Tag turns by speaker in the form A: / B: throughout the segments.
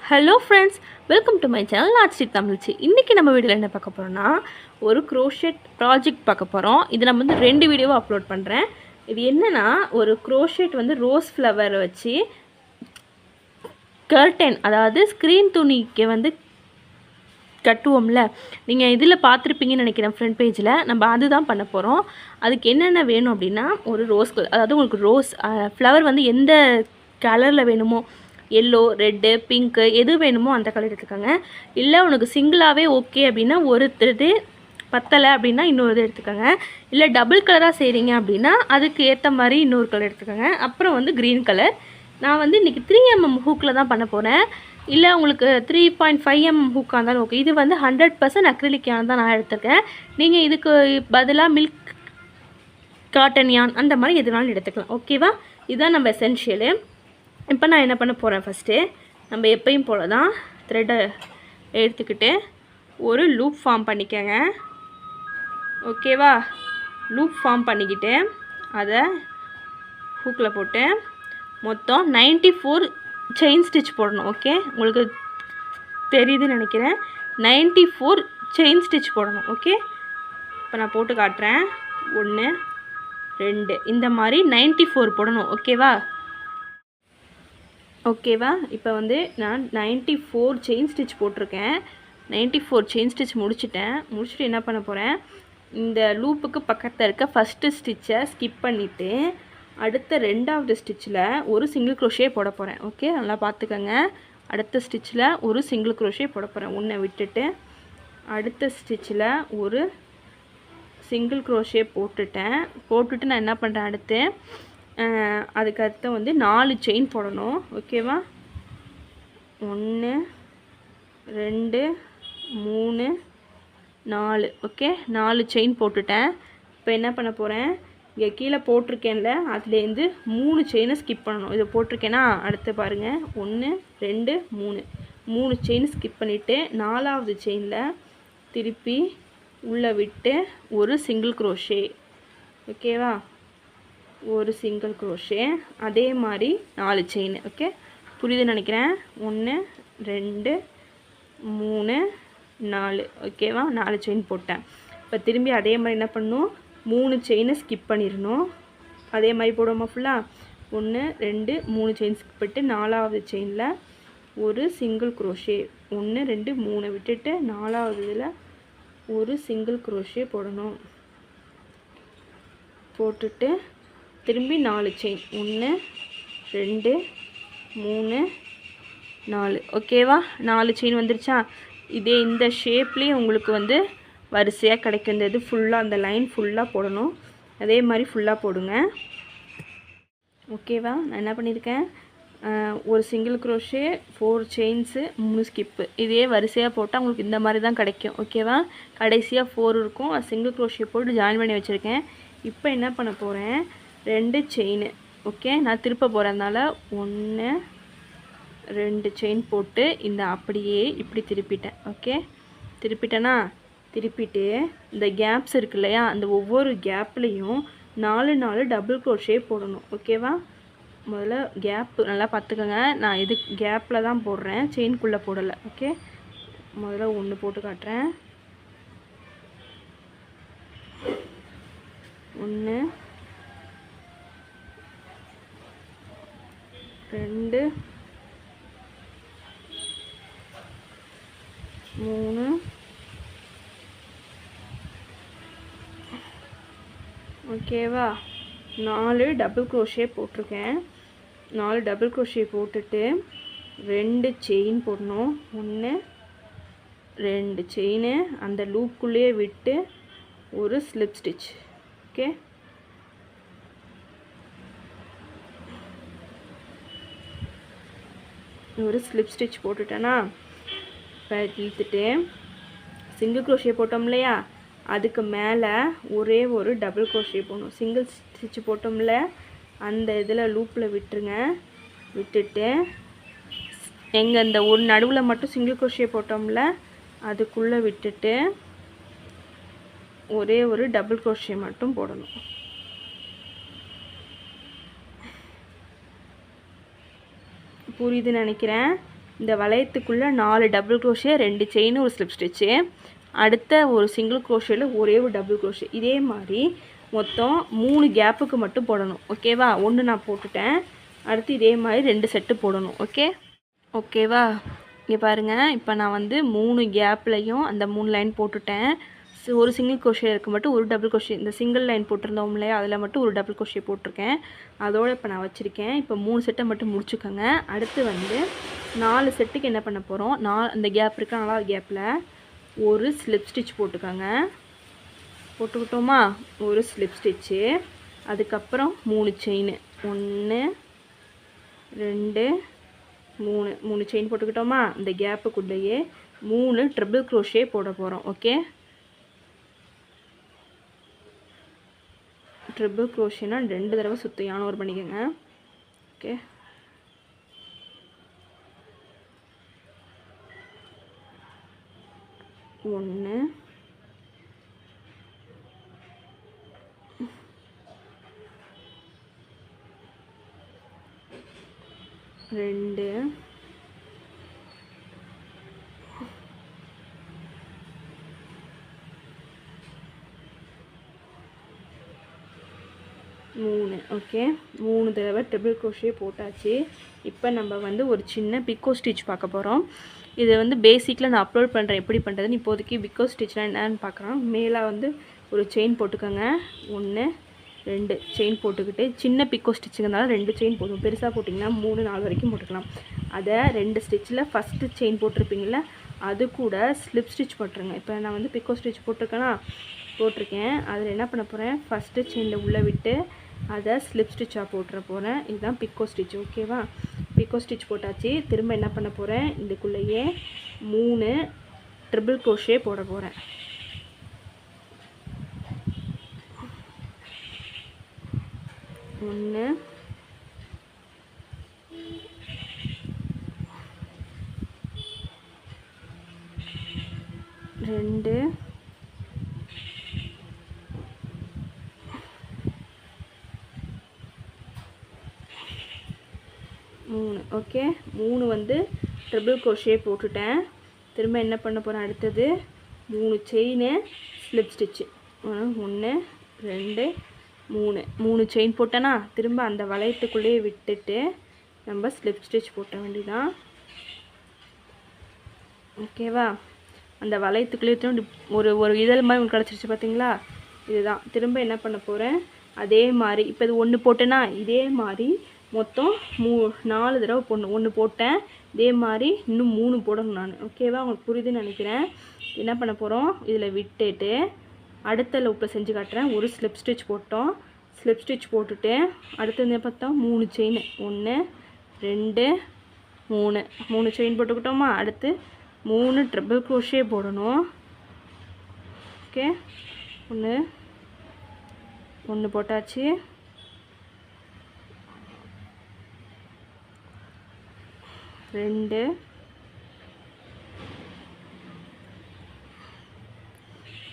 A: Hello friends, welcome to my channel artistic தமிழ்ச்சி. இன்றைக்கி நம்ம வீடியோவில் என்ன பார்க்க போகிறோம்னா, ஒரு க்ரோஷெட் ப்ராஜெக்ட் பார்க்க போகிறோம். இது நம்ம வந்து 2 வீடியோவாக அப்லோட் பண்ணுறேன். இது என்னென்னா, ஒரு க்ரோஷெட் வந்து ரோஸ் ஃப்ளவர் வச்சு கர்டன், அதாவது ஸ்க்ரீன் துணிக்கு வந்து கட்டுவோம்ல, நீங்கள் இதில் பார்த்துருப்பீங்கன்னு நினைக்கிறேன் ஃப்ரண்ட் பேஜில். நம்ம அதுதான் பண்ண போகிறோம். அதுக்கு என்னென்ன வேணும் அப்படின்னா, ஒரு ரோஸ், அதாவது உங்களுக்கு ரோஸ் ஃப்ளவர் வந்து எந்த கலரில் வேணுமோ, எல்லோ, ரெட்டு, பிங்க்கு எது வேணுமோ அந்த கலர் எடுத்துக்கோங்க. இல்லை உனக்கு சிங்கிளாகவே ஓகே அப்படின்னா ஒரு இது பத்தலை அப்படின்னா இன்னொரு இது எடுத்துக்கோங்க. இல்லை டபுள் கலராக செய்கிறீங்க அப்படின்னா அதுக்கு ஏற்ற மாதிரி இன்னொரு கலர் எடுத்துக்கோங்க. அப்புறம் வந்து க்ரீன் கலர். நான் வந்து இன்றைக்கி 3mm ஹூக்கில் தான் பண்ண போகிறேன். இல்லை உங்களுக்கு 3.5mm ஹூக்காக இருந்தாலும் ஓகே. இது வந்து 100% அக்ரிலிக் யான் தான் நான் எடுத்துருக்கேன். நீங்கள் இதுக்கு பதிலாக மில்க் காட்டன் யான் அந்த மாதிரி எதுனாலும் எடுத்துக்கலாம். ஓகேவா? இதுதான் நம்ம எசென்ஷியலு. இப்போ நான் என்ன பண்ண போகிறேன், ஃபஸ்ட்டு நம்ம எப்பயும் போல தான் த்ரெட்டை எடுத்துக்கிட்டு ஒரு லூப் ஃபார்ம் பண்ணிக்கோங்க. ஓகேவா? லூப் ஃபார்ம் பண்ணிக்கிட்டு அதை ஹூக்கில் போட்டு மொத்தம் 94 செயின் ஸ்டிச் போடணும். ஓகே, உங்களுக்கு தெரியுதுன்னு நினைக்கிறேன். 94 செயின் ஸ்டிச் போடணும். ஓகே, இப்போ நான் போட்டு காட்டுறேன். 1 2 இந்த மாதிரி 94 போடணும். ஓகேவா? இப்போ வந்து நான் 94 செயின் ஸ்டிச் போட்டிருக்கேன். 94 செயின் ஸ்டிச் முடிச்சுட்டு என்ன பண்ண போகிறேன், இந்த லூப்புக்கு பக்கத்தில் இருக்க ஃபஸ்ட்டு ஸ்டிச்சை ஸ்கிப் பண்ணிவிட்டு அடுத்த 2வது ஸ்டிச்சில் ஒரு சிங்கிள் க்ரோஷே போட போகிறேன். ஓகே, நல்லா பார்த்துக்கோங்க. அடுத்த ஸ்டிச்சில் ஒரு சிங்கிள் க்ரோஷே போட போகிறேன். ஒன்றை விட்டுட்டு அடுத்த ஸ்டிச்சில் ஒரு சிங்கிள் க்ரோஷே போட்டுட்டு நான் என்ன பண்ணுறேன், அடுத்து அதுக்கடுத்து வந்து 4 செயின் போடணும். ஓகேவா? 1 2 3 4. ஓகே, 4 செயின் போட்டுட்டேன். இப்போ என்ன பண்ண போகிறேன், இங்கே கீழே போட்டிருக்கேன்ல அதுலேருந்து 3 செயினை ஸ்கிப் பண்ணணும். இதை போட்டிருக்கேன்னா அடுத்து பாருங்கள், 1 2 3 செயின் ஸ்கிப் பண்ணிவிட்டு 4வது செயினில் திருப்பி உள்ளே விட்டு ஒரு சிங்கிள் க்ரோஷே. ஓகேவா? ஒரு சிங்கிள் க்ரோஷே. அதே மாதிரி 4 செயின். ஓகே, புரியுதுன்னு நினைக்கிறேன். 1 2 3 4. ஓகேவா? 4 செயின் போட்டேன். இப்போ திரும்பி அதே மாதிரி என்ன பண்ணணும், 3 செயினை ஸ்கிப் பண்ணிடணும். அதே மாதிரி போடுவோமா ஃபுல்லாக. 1 2 3 செயின் ஸ்கிப் பண்ணிட்டு 4வது செயினில் ஒரு சிங்கிள் க்ரோஷே. 1 2 3 விட்டுட்டு 4வது இதில் ஒரு சிங்கிள் க்ரோஷே போடணும். போட்டுட்டு திரும்பி 4 செயின். 1 2 3 4. ஓகேவா? 4 செயின் வந்துருச்சா? இதே இந்த ஷேப்லேயும் உங்களுக்கு வந்து வரிசையாக கிடைக்கும். இந்த இது ஃபுல்லாக அந்த லைன் ஃபுல்லாக போடணும். அதே மாதிரி ஃபுல்லாக போடுங்க. ஓகேவா? நான் என்ன பண்ணியிருக்கேன், ஒரு சிங்கிள் க்ரோஷே, 4 செயின்ஸு, 3 ஸ்கிப்பு. இதே வரிசையாக போட்டால் உங்களுக்கு இந்த மாதிரி தான் கிடைக்கும். ஓகேவா? கடைசியாக 4 இருக்கும். சிங்கிள் க்ரோஷே போட்டு ஜாயின் பண்ணி வச்சுருக்கேன். இப்போ என்ன பண்ண போகிறேன், 2 செயின். ஓகே, நான் திருப்ப போகிறதுனால 1 2 செயின் போட்டு இந்த அப்படியே இப்படி திருப்பிட்டேன். ஓகே, திருப்பிட்டேன்னா திருப்பிட்டு இந்த கேப்ஸ் இருக்கு இல்லையா, அந்த ஒவ்வொரு கேப்லேயும் 4 டபுள் க்ரோஷே போடணும். ஓகேவா? முதல்ல கேப்பு நல்லா பார்த்துக்கோங்க. நான் இது கேப்பில் தான் போடுறேன், செயின்குள்ளே போடலை. ஓகே, முதல்ல 1 போட்டு காட்டுறேன். 1 2 3 ஓகேவா? 4 டபுள் க்ரோஷே போட்டிருக்கேன். 4 டபுள் க்ரோஷே போட்டுட்டு 2 செயின் போடணும். 1 2 செயின் அந்த லூப்புக்குள்ளேயே விட்டு ஒரு ஸ்லிப் ஸ்டிச். ஓகே, ஒரு ஸ்லிப் ஸ்டிச் போட்டுட்டேன்னா இப்போ இழுத்துட்டு சிங்கிள் க்ரோஷே போட்டோம் இல்லையா, அதுக்கு மேலே ஒரே ஒரு டபுள் க்ரோஷே போடணும். சிங்கிள் ஸ்டிச் போட்டோம்ல அந்த இதில் லூப்பில் விட்டுருங்க. விட்டுட்டு எங்கள் இந்த ஒரு நடுவில் மட்டும் சிங்கிள் க்ரோஷே போட்டோம்ல அதுக்குள்ளே விட்டுட்டு ஒரே ஒரு டபுள் க்ரோஷே மட்டும் போடணும். புரியுதுன்னு நினைக்கிறேன். இந்த வளையத்துக்குள்ளே 4 டபுள் க்ரோஷே, 2 செயின், ஒரு ஸ்லிப் ஸ்டிச்சு. அடுத்த ஒரு சிங்கிள் க்ரோஷேயில் ஒரே ஒரு டபுள் க்ரோஷே. இதே மாதிரி மொத்தம் 3 கேப்புக்கு மட்டும் போடணும். ஓகேவா? 1 நான் போட்டுட்டேன். அடுத்து இதே மாதிரி 2 செட்டு போடணும். ஓகேவா? இங்கே பாருங்கள், இப்போ நான் வந்து 3 கேப்லையும் அந்த 3 லைன் போட்டுட்டேன். ஒரு சிங்கிள் க்ரோஷே இருக்க மட்டும் ஒரு டபுள் க்ரோஷே, இந்த சிங்கிள் லைன் போட்டிருந்தோம் இல்லையா, அதில் மட்டும் ஒரு டபுள் க்ரோஷே போட்டிருக்கேன். அதோடு இப்போ நான் வச்சுருக்கேன். இப்போ 3 செட்டை மட்டும் முடிச்சுக்கோங்க. அடுத்து வந்து 4 செட்டுக்கு என்ன பண்ண போகிறோம், அந்த கேப் இருக்க 4வது கேப்பில் ஒரு ஸ்லிப் ஸ்டிச் போட்டுக்கோங்க. போட்டுக்கிட்டோமா? ஒரு ஸ்லிப் ஸ்டிச்சு. அதுக்கப்புறம் 3 செயின், 1 2 3 செயின் போட்டுக்கிட்டோமா? இந்த கேப்புக்குள்ளேயே 3 ட்ரிபிள் க்ரோஷே போட போகிறோம். ஓகே, ட்ரிபிள் க்ரோஷேனா 2 தடவை சுற்றி யானோர் பண்ணிக்கோங்க. ஓகே, ஒன்று, 2, 3. ஓகே, 3 தடவை ட்ரிபிள் க்ரோஷே போட்டாச்சு. இப்போ நம்ம வந்து ஒரு சின்ன பிக்கோ ஸ்டிச் பார்க்க போகிறோம். இது வந்து பேசிக்கில் நான் அப்லோட் பண்ணுறேன் எப்படி பண்ணுறதுன்னு. இப்போதைக்கு பிக்கோ ஸ்டிச்னால் என்னன்னு பார்க்குறோம். மேலே வந்து ஒரு செயின் போட்டுக்கோங்க. 1 2 செயின் போட்டுக்கிட்டு, சின்ன பிக்கோ ஸ்டிச்சுங்கிறதுனால 2 செயின் போதும். பெருசாக போட்டிங்கன்னா 3 4 வரைக்கும் போட்டுக்கலாம். அதை 2 ஸ்டிச்சில் ஃபஸ்ட்டு செயின் போட்டிருப்பீங்கள, அது கூட ஸ்லிப் ஸ்டிச் போட்டுருங்க. இப்போ நான் வந்து பிக்கோ ஸ்டிச் போட்டிருக்கேன். அதில் என்ன பண்ண போகிறேன், ஃபஸ்ட்டு செயினில் உள்ளே விட்டு அதை ஸ்லிப் ஸ்டிச்சாக போட்டுற போகிறேன். இதுதான் பிக்கோ ஸ்டிச். ஓகேவா? பிக்கோ ஸ்டிச் போட்டாச்சு. திரும்ப என்ன பண்ண போகிறேன், இதுக்குள்ளேயே 3 ட்ரிபிள் க்ரோஷே போட போகிறேன். ஒன்று, 2, 3. ஓகே, 3 வந்து ட்ரிபிள் க்ரோஷே போட்டுட்டேன். திரும்ப என்ன பண்ண போகிறேன், அடுத்தது 3 செயின் ஸ்லிப் ஸ்டிச்சு. 1 2 3 செயின் போட்டேன்னா, திரும்ப அந்த வளையத்துக்குள்ளேயே விட்டுட்டு நம்ம ஸ்லிப் ஸ்டிச் போட்ட வேண்டியதான். ஓகேவா? அந்த வளையத்துக்குள்ளேயே ஒரு இதழ் மாதிரி ஒன்று கிடச்சிருச்சு பார்த்தீங்களா, இதுதான். திரும்ப என்ன பண்ண போகிறேன், அதே மாதிரி இப்போ இது 1 போட்டேன்னா, இதே மாதிரி மொத்தம் 4 தடவை போடணும். 1 போட்டேன், இதே மாதிரி இன்னும் 3 போடணும் நான். ஓகேவா? உங்களுக்கு புரியுதுன்னு நினைக்கிறேன். என்ன பண்ண போகிறோம், இதில் விட்டுட்டு அடுத்த லூப்பில் செஞ்சு காட்டுறேன். ஒரு ஸ்லிப் ஸ்டிச் போட்டோம். ஸ்லிப் ஸ்டிச் போட்டுட்டு அடுத்தது பார்த்தோம் 3 செயின். 1 2 3 செயின் போட்டுக்கிட்டோமா? அடுத்து 3 ட்ரிபிள் க்ரோஷே போடணும். ஓகே, 1 போட்டாச்சு. 2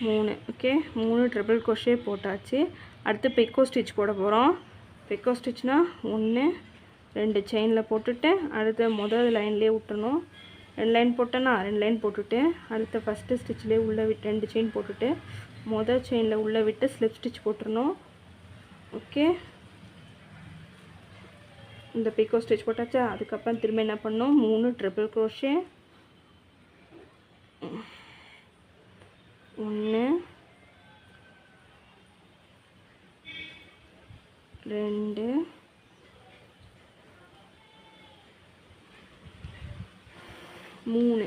A: 3. ஓகே, 3 ட்ரிபிள் க்ரோஷே போட்டாச்சு. அடுத்து பிக்கோ ஸ்டிச் போட போகிறோம். பிக்கோ ஸ்டிச்னால் 1 2 செயினில் போட்டுட்டு அடுத்த முதல் லைன்லேயே விட்டுறணும். 2 லைன் போட்டேன்னா 2 லைன் போட்டுட்டு அடுத்த ஃபஸ்ட்டு ஸ்டிச்லேயே உள்ளே விட்டு 2 செயின் போட்டுட்டு முதல் செயினில் உள்ளே விட்டு ஸ்லிப் ஸ்டிச் போட்டுருணும். ஓகே, இந்த பிக்கோ ஸ்டிச் போட்டாச்சா? அதுக்கப்புறம் திரும்ப என்ன பண்ணணும், 3 ட்ரிபிள் க்ரோஷே. 1 2 3.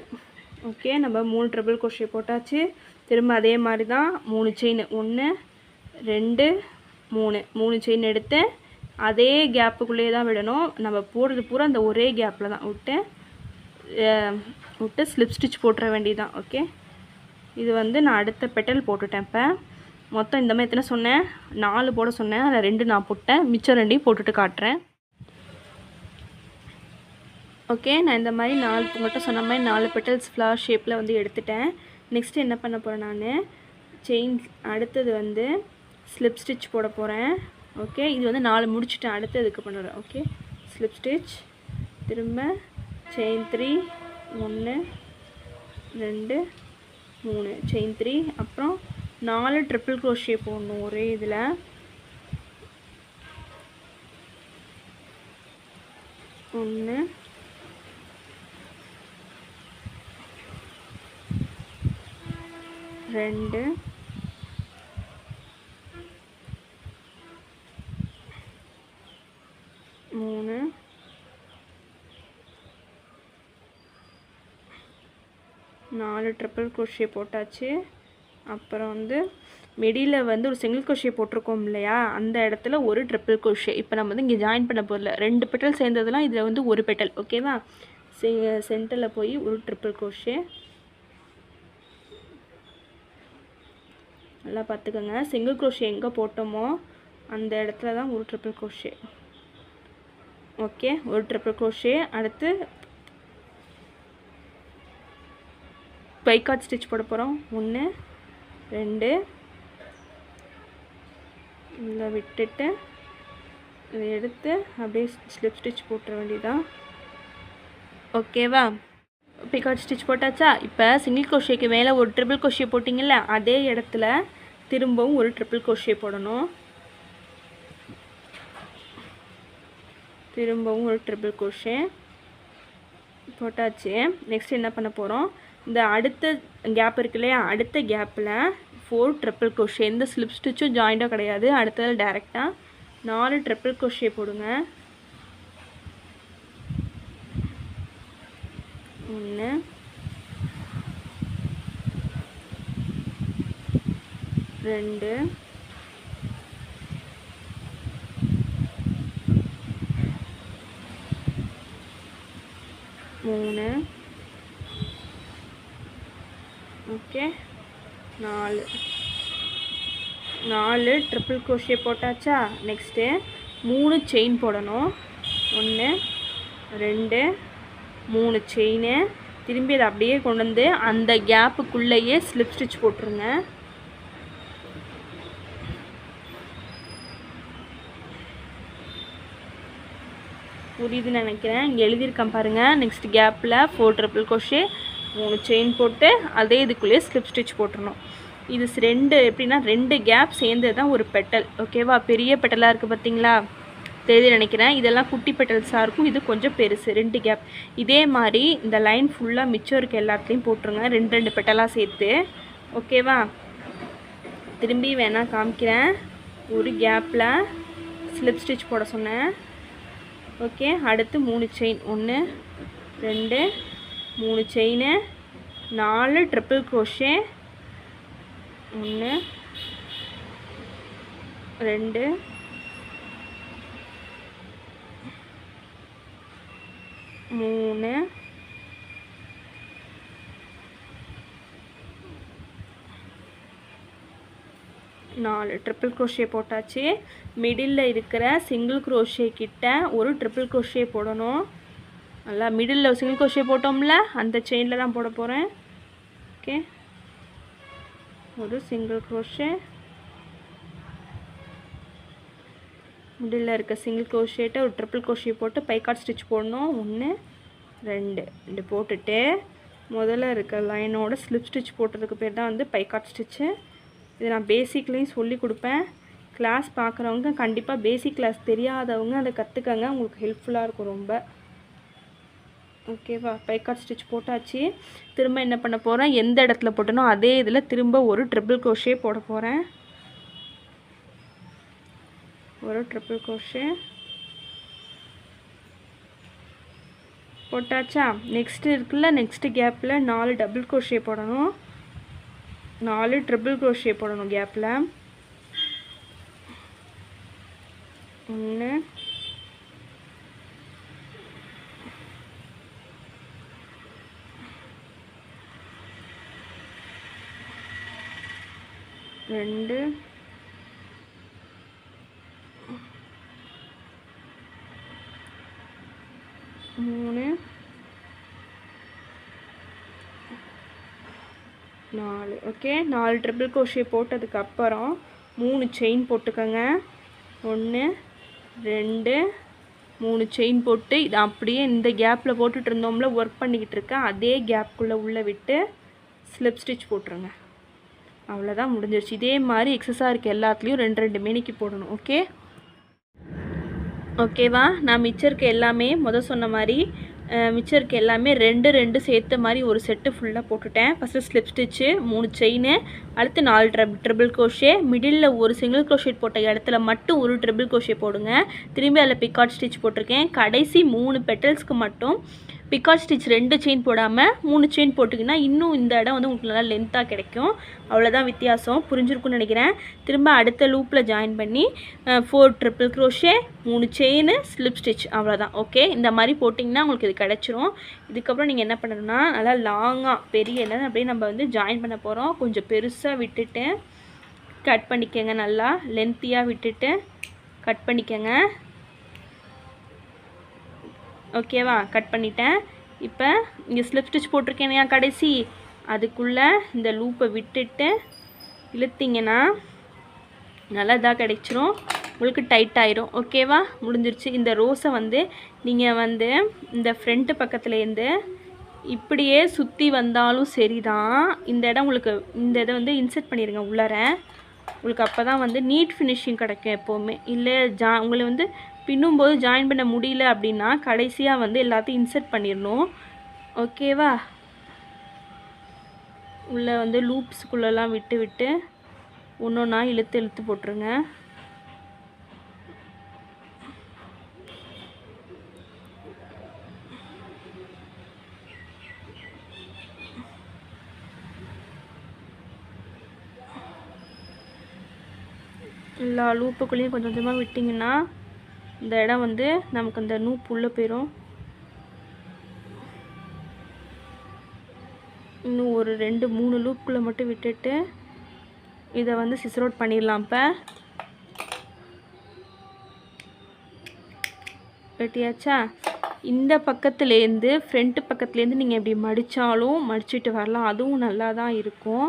A: ஓகே, நம்ம 3 ட்ரிபிள் க்ரோஷே போட்டாச்சு. திரும்ப அதே மாதிரி தான் 3 செயின். 1 2 3 செயின் எடுத்து அதே கேப்புக்குள்ளேயே தான் விடணும். நம்ம போடுறது பூரா அந்த ஒரே கேப்பில் தான் விட்டு ஸ்லிப் ஸ்டிச் போட்டுற வேண்டியதான். ஓகே, இது வந்து நான் அடுத்த பெட்டல் போட்டுட்டேன். இப்போ மொத்தம் இந்த மாதிரி எத்தனை சொன்னேன், 4 போட சொன்னேன். அதில் 2 நான் போட்டேன். மிச்சம் 2 போட்டுட்டு காட்டுறேன். ஓகே, நான் இந்த மாதிரி 4 உங்கள்கிட்ட சொன்ன மாதிரி 4 பெட்டல்ஸ் ஃப்ளவர் ஷேப்பில் வந்து எடுத்துட்டேன். நெக்ஸ்ட்டு என்ன பண்ண போகிறேன், நான் செயின் அடுத்தது வந்து ஸ்லிப் ஸ்டிச் போட போகிறேன். ஓகே, இது வந்து 4 முடிச்சுட்டேன். அடுத்து இதுக்கு பண்ணுறேன். ஓகே, ஸ்லிப் ஸ்டிச், திரும்ப செயின் 3 1 2 3 செயின் 3. அப்புறம் 4 ட்ரிபிள் க்ரோஷே போடணும் ஒரே இதில். 1 2 3 4 ட்ரிபிள் க்ரோஷே போட்டாச்சு. அப்புறம் வந்து மிடில் வந்து ஒரு சிங்கிள் க்ரோஷே போட்டிருக்கோம் இல்லையா, அந்த இடத்துல ஒரு ட்ரிபிள் க்ரோஷே. இப்போ நம்ம வந்து இங்கே ஜாயின் பண்ண போதில்ல, 2 பெட்டல் சேர்ந்ததுலாம் இதில் வந்து ஒரு பெட்டல். ஓகேவா? சென்டரில் போய் ஒரு ட்ரிபிள் க்ரோஷே. நல்லா பார்த்துக்கோங்க, சிங்கிள் க்ரோஷே எங்கே போட்டோமோ அந்த இடத்துல தான் ஒரு ட்ரிபிள் க்ரோஷே. ஓகே, ஒரு ட்ரிபிள் க்ரோஷே. அடுத்து பைகாட் ஸ்டிச் போட போகிறோம். 1 2 இதை விட்டுட்டு இதை எடுத்து அப்படியே ஸ்லிப் ஸ்டிச் போட்டுற வேண்டியதான். ஓகேவா? பைகாட் ஸ்டிச் போட்டாச்சா? இப்போ சிங்கிள் க்ரோஷேக்கு மேலே ஒரு ட்ரிபிள் க்ரோஷே போட்டிங்கல்ல, அதே இடத்துல திரும்பவும் ஒரு ட்ரிபிள் க்ரோஷே போடணும். திரும்பவும் ஒரு ட்ரிபிள் க்ரோஷே போட்டாச்சு. நெக்ஸ்ட் என்ன பண்ண போகிறோம், இந்த அடுத்த கேப் இருக்கு இல்லையா, அடுத்த கேப்பில் 4 ட்ரிபிள் க்ரோஷே. எந்த ஸ்லிப் ஸ்டிச்சும் ஜாயிண்டாக கிடையாது. அடுத்தது டேரெக்டாக 4 ட்ரிபிள் க்ரோஷே போடுங்க. 1 2 3 ஓகே 4 ட்ரிபிள் க்ரோஷே போட்டாச்சா? நெக்ஸ்ட்டு 3 செயின் போடணும். 1 2 3 செயினு. திரும்பி அதை அப்படியே கொண்டு வந்து அந்த கேப்புக்குள்ளேயே ஸ்லிப் ஸ்டிச் போட்டுருங்க. புரியுதுன்னு நினைக்கிறேன். இங்கே எழுதியிருக்கேன் பாருங்கள். நெக்ஸ்ட் கேப்பில் 4 ட்ரிபிள் க்ரோஷே, 3 செயின் போட்டு அதே இதுக்குள்ளேயே ஸ்லிப் ஸ்டிச் போட்டுடணும். இது 2 எப்படின்னா 2 கேப் சேர்ந்தது தான் ஒரு பெட்டல். ஓகேவா? பெரிய பெட்டலாக இருக்குது பார்த்தீங்களா, தெரியுது நினைக்கிறேன். இதெல்லாம் குட்டி பெட்டல்ஸாக இருக்கும், இது கொஞ்சம் பெருசு. 2 கேப். இதே மாதிரி இந்த லைன் ஃபுல்லாக மிச்சம் இருக்க எல்லாத்துலேயும் போட்டுருங்க, 2 பெட்டலாக சேர்த்து. ஓகேவா? திரும்பி வேணால் காமிக்கிறேன். ஒரு கேப்பில் ஸ்லிப் ஸ்டிச் போட சொன்னேன். ஓகே, அடுத்து 3 chain. 1 2 3 chain, 4 triple crochet. 1 2 3 4 triple crochet போட்டாச்சு. மிடில் இருக்கிற சிங்கிள் க்ரோஷே கிட்ட ஒரு ட்ரிபிள் க்ரோஷே போடணும். நல்லா மிடில் சிங்கிள் க்ரோஷே போட்டோம்ல, அந்த செயினில் தான் போட போகிறேன். ஓகே, ஒரு சிங்கிள் க்ரோஷே, மிடில் இருக்க சிங்கிள் க்ரோஷேட்டை ஒரு ட்ரிபிள் க்ரோஷே போட்டு பைகாட் ஸ்டிச் போடணும். 1 2 போட்டுட்டு முதல்ல இருக்க லைனோட ஸ்லிப் ஸ்டிச் போட்டதுக்கு பேர் தான் வந்து பைகாட் ஸ்டிச்சு. இது நான் பேசிக்லேயும் சொல்லி கொடுப்பேன். கிளாஸ் பார்க்குறவங்க கண்டிப்பாக பேசிக் கிளாஸ் தெரியாதவங்க அதை கற்றுக்கங்க, உங்களுக்கு ஹெல்ப்ஃபுல்லாக இருக்கும் ரொம்ப. ஓகேவா? பைகாட் ஸ்டிச் போட்டாச்சு. திரும்ப என்ன பண்ண போகிறேன், எந்த இடத்துல போட்டனோ அதே இதில் திரும்ப ஒரு ட்ரிபிள் க்ரோஷே போட போகிறேன். ஒரு ட்ரிபிள் க்ரோஷே போட்டாச்சா? நெக்ஸ்ட் இருக்குல்ல, நெக்ஸ்ட் கேப்பில் 4 டபுள் க்ரோஷே போடணும். 4 ட்ரிபிள் க்ரோஷே போடணும் கேப்பில். 1 2 3 4. ஓகே, 4 ட்ரிபிள் க்ரோஷே போட்டதுக்கப்புறம் 3 செயின் போட்டுக்கோங்க. 1 2 3 செயின் போட்டு இதை அப்படியே இந்த கேப்பில் போட்டுட்டு இருந்தோம்ல ஒர்க் பண்ணிக்கிட்டு இருக்கேன் அதே கேப்புக்குள்ளே உள்ளே விட்டு ஸ்லிப் ஸ்டிச் போட்டுருங்க. அவ்வளோதான், முடிஞ்சிருச்சு. இதே மாதிரி எக்ஸஸாக இருக்க எல்லாத்துலேயும் 2 மேனிக்கு போடணும். ஓகேவா? நான் மிச்சம் இருக்க எல்லாமே சொன்ன மாதிரி மிச்சம் இருக்க எல்லாமே 2 சேர்த்த மாதிரி ஒரு செட்டு ஃபுல்லாக போட்டுட்டேன். ஃபஸ்ட்டு ஸ்லிப் ஸ்டிச்சு, 3 செயின், அடுத்து 4 ட்ரிபிள் க்ரோஷே, மிடில் ஒரு சிங்கிள் க்ரோஷேட் போட்ட இடத்துல மட்டும் ஒரு ட்ரிபிள் க்ரோஷே போடுங்க. திரும்பி அதில் பிக்காட் ஸ்டிச் போட்டிருக்கேன். கடைசி 3 பெட்டல்ஸ்க்கு மட்டும் பிக்காட் ஸ்டிச் 2 செயின் போடாமல் 3 செயின் போட்டிங்கன்னா இன்னும் இந்த இடம் வந்து உங்களுக்கு நல்லா லென்த்தாக கிடைக்கும். அவ்வளோதான் வித்தியாசம். புரிஞ்சிருக்குன்னு நினைக்கிறேன். திரும்ப அடுத்த லூப்பில் ஜாயின் பண்ணி 4 triple crochet, 3 chain, slip stitch, அவ்வளோதான். ஓகே, இந்த மாதிரி போட்டிங்கன்னா உங்களுக்கு இது கிடச்சிரும். இதுக்கப்புறம் நீங்கள் என்ன பண்ணணும்னா நல்லா லாங்காக பெரிய என்ன அப்படியே நம்ம வந்து ஜாயின் பண்ண போகிறோம். கொஞ்சம் பெருசாக விட்டுட்டு கட் பண்ணிக்கோங்க. நல்லா லென்த்தியாக விட்டுட்டு கட் பண்ணிக்கோங்க. ஓகேவா? கட் பண்ணிட்டேன். இப்போ இங்கே ஸ்லிப் ஸ்டிச் போட்டிருக்கேன் ஏன் கடைசி அதுக்குள்ளே இந்த லூப்பை விட்டுட்டு இழுத்திங்கன்னா நல்லா இதாக கிடைச்சிரும். உங்களுக்கு டைட் ஆயிரும். ஓகேவா? முடிஞ்சிருச்சு. இந்த ரோஸை வந்து நீங்கள் வந்து இந்த ஃப்ரண்ட்டு பக்கத்துலேருந்து இப்படியே சுற்றி வந்தாலும் சரி தான். இந்த இடம் உங்களுக்கு இந்த இதை வந்து இன்சர்ட் பண்ணிடுங்க உள்ளார. உங்களுக்கு அப்போ தான் வந்து நீட் ஃபினிஷிங் கிடைக்கும் எப்போவுமே. இல்லை உங்களை வந்து பின்னும்போது ஜாயின் பண்ண முடியல அப்படின்னா கடைசியாக வந்து எல்லாத்தையும் இன்சர்ட் பண்ணிடணும். ஓகேவா? உள்ளே வந்து லூப்ஸுக்குள்ளெல்லாம் விட்டு விட்டு ஒன்றொன்னா இழுத்து போட்டுருங்க. எல்லா லூப்புக்குள்ளேயும் கொஞ்சம் கொஞ்சமாக விட்டிங்கன்னா இந்த இடம் வந்து நமக்கு அந்த லூப் உள்ளே போயிடும். இன்னும் ஒரு 2-3 லூப்புக்குள்ளே மட்டும் விட்டுட்டு இதை வந்து சிசர் அவுட் பண்ணிடலாம். இப்போ வெட்டியாச்சா? இந்த பக்கத்துலேருந்து ஃப்ரண்ட்டு பக்கத்துலேருந்து நீங்கள் எப்படி மடித்தாலும் மடிச்சுட்டு வரலாம். அதுவும் நல்லா தான் இருக்கும்.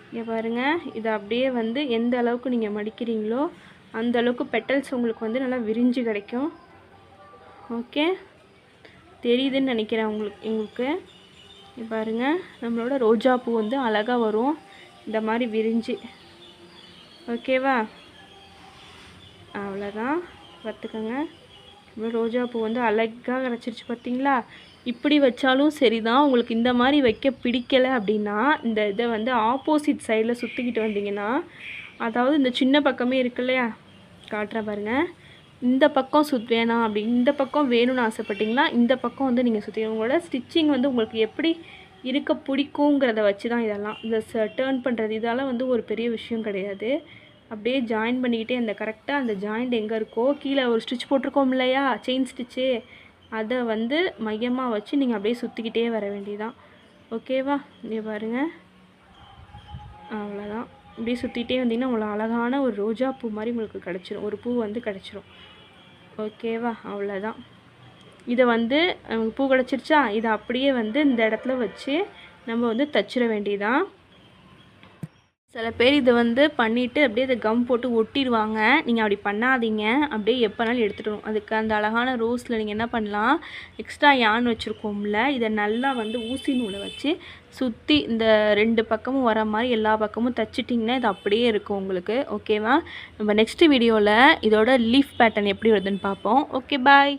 A: இங்கே பாருங்கள், இதை அப்படியே வந்து எந்த அளவுக்கு நீங்கள் மடிக்கிறீங்களோ அந்த அளவுக்கு பெட்டல்ஸ் உங்களுக்கு வந்து நல்லா விரிஞ்சு கிடைக்கும். ஓகே, தெரியுதுன்னு நினைக்கிறேன் உங்களுக்கு. பாருங்கள், நம்மளோட ரோஜா பூ வந்து அழகாக வரும் இந்த மாதிரி விரிஞ்சு. ஓகேவா? அவ்வளோதான், பார்த்துக்கோங்க. ரோஜா பூ வந்து அழகாக கிடச்சிருச்சு பார்த்தீங்களா? இப்படி வச்சாலும் சரி தான். உங்களுக்கு இந்த மாதிரி வைக்க பிடிக்கலை அப்படின்னா இந்த இதை வந்து ஆப்போசிட் சைடில் சுற்றிக்கிட்டு வந்தீங்கன்னா, அதாவது இந்த சின்ன பக்கமே இருக்கு இல்லையா, காட்டுறேன் பாருங்கள். இந்த பக்கம் வேணாம் அப்படி இந்த பக்கம் வேணும்னு ஆசைப்பட்டிங்கன்னா இந்த பக்கம் வந்து நீங்கள் சுற்றி உங்களோட ஸ்டிச்சிங் வந்து உங்களுக்கு எப்படி இருக்க பிடிக்குங்கிறத வச்சு தான் இதெல்லாம். இந்த டேர்ன் பண்ணுறது இதெல்லாம் வந்து ஒரு பெரிய விஷயம் கிடையாது. அப்படியே ஜாயின் பண்ணிக்கிட்டே அந்த கரெக்டாக அந்த ஜாயிண்ட் எங்கே இருக்கோ கீழே ஒரு ஸ்டிச் போட்டிருக்கோம் இல்லையா, செயின் ஸ்டிச்சு, அதை வந்து மையமாக வச்சு நீங்கள் அப்படியே சுற்றிக்கிட்டே வர வேண்டியதான். ஓகேவா? இங்கே பாருங்கள், அவ்வளோதான். இப்படியே சுற்றிட்டே வந்தீங்கன்னா உங்களுக்கு அழகான ஒரு ரோஜா பூ மாதிரி உங்களுக்கு கிடச்சிரும். ஒரு பூ வந்து கிடச்சிரும். ஓகேவா? அவ்வளோதான். இதை வந்து பூ கிடச்சிருச்சா, இதை அப்படியே வந்து இந்த இடத்துல வச்சு நம்ம வந்து தச்சிட வேண்டியதான். சில பேர் இதை வந்து பண்ணிவிட்டு அப்படியே இதை கம் போட்டு ஒட்டிடுவாங்க. நீங்கள் அப்படி பண்ணாதீங்க. அப்படியே எப்போனாலும் எடுத்துகிட்டு அதுக்கு அந்த அழகான ரோஸில் நீங்கள் என்ன பண்ணலாம், எக்ஸ்ட்ரா யான் வச்சுருக்கோம்ல, இதை நல்லா வந்து ஊசி நூலை வச்சு சுற்றி இந்த 2 பக்கமும் வர மாதிரி எல்லா பக்கமும் தைச்சிட்டிங்கன்னா இது அப்படியே இருக்கும் உங்களுக்கு. ஓகேவா? நம்ம நெக்ஸ்ட் வீடியோவில் இதோட லீஃப் பேட்டர்ன் எப்படி வருதுன்னு பார்ப்போம். ஓகே, பாய்.